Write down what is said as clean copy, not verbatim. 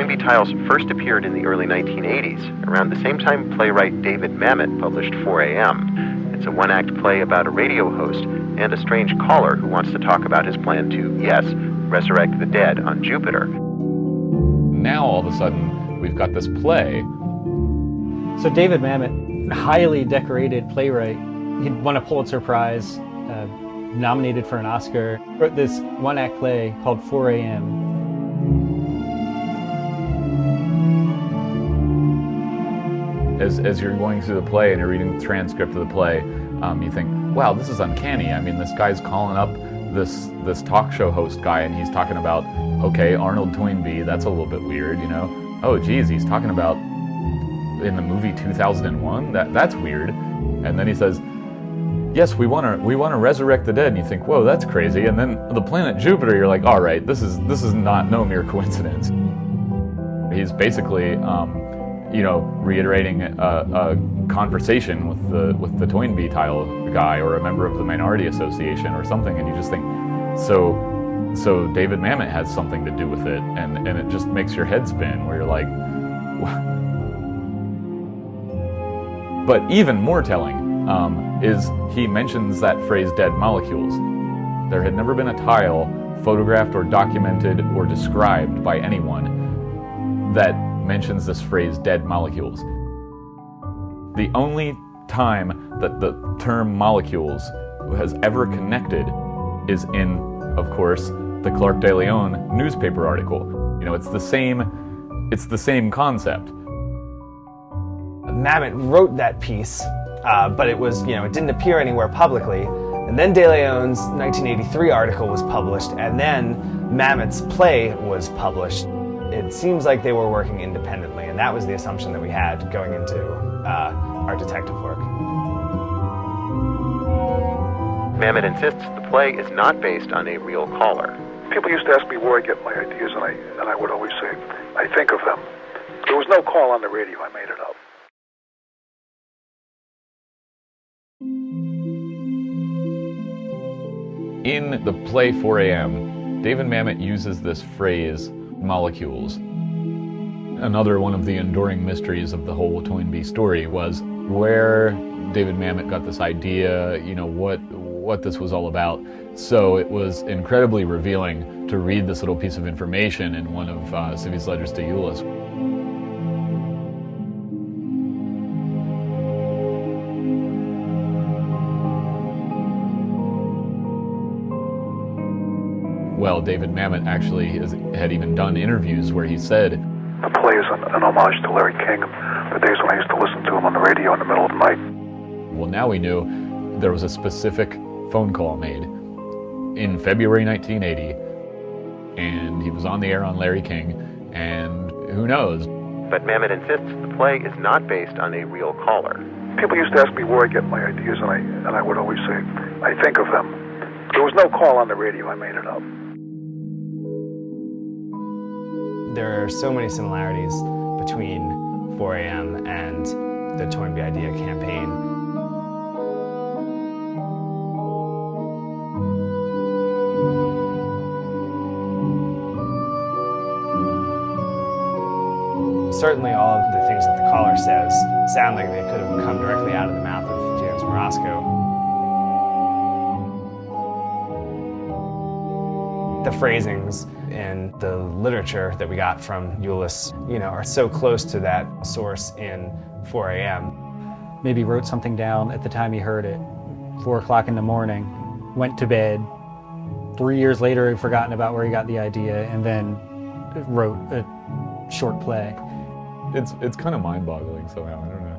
Toynbee tiles first appeared in the early 1980s, around the same time playwright David Mamet published 4 a.m. It's a one-act play about a radio host and a strange caller who wants to talk about his plan to, yes, resurrect the dead on Jupiter. Now, all of a sudden, we've got this play. So David Mamet, highly decorated playwright, he'd won a Pulitzer Prize, nominated for an Oscar, wrote this one-act play called 4 a.m. As you're going through the play and you're reading the transcript of the play, you think, wow, this is uncanny. I mean, this guy's calling up this talk show host guy and he's talking about, okay, Arnold Toynbee, that's a little bit weird, you know? Oh, geez, he's talking about in the movie 2001? That's weird. And then he says, yes, we want to resurrect the dead. And you think, whoa, that's crazy. And then the planet Jupiter, you're like, all right, this is not no mere coincidence. He's basically, reiterating a conversation with the Toynbee tile guy or a member of the Minority Association or something, and you just think, so David Mamet has something to do with it, and it just makes your head spin where you're like, but even more telling is he mentions that phrase dead molecules. There had never been a tile photographed or documented or described by anyone that mentions this phrase dead molecules. The only time that the term molecules has ever connected is in, of course, the Clark de Leon newspaper article. You know, it's the same concept. Mamet wrote that piece, but it didn't appear anywhere publicly. And then de Leon's 1983 article was published, and then Mamet's play was published. It seems like they were working independently, and that was the assumption that we had going into our detective work. Mamet insists the play is not based on a real caller. People used to ask me where I get my ideas, and I would always say, I think of them. There was no call on the radio, I made it up. In the play 4 a.m., David Mamet uses this phrase, molecules. Another one of the enduring mysteries of the whole Toynbee story was where David Mamet got this idea, what this was all about. So it was incredibly revealing to read this little piece of information in one of Civi's letters to Euless. Well, David Mamet actually had even done interviews where he said, the play is an homage to Larry King, the days when I used to listen to him on the radio in the middle of the night. Well, now we knew there was a specific phone call made in February 1980, and he was on the air on Larry King, and who knows. But Mamet insists the play is not based on a real caller. People used to ask me where I get my ideas, and I would always say, I think of them. There was no call on the radio, I made it up. There are so many similarities between 4 a.m. and the Toynbee Idea campaign. Certainly all of the things that the caller says sound like they could have come directly out of the mouth of James Morosco. The phrasings in the literature that we got from Euless, are so close to that source in 4 a.m. Maybe wrote something down at the time he heard it, 4 o'clock in the morning, went to bed. 3 years later, he'd forgotten about where he got the idea, and then wrote a short play. It's kind of mind-boggling somehow, I don't know.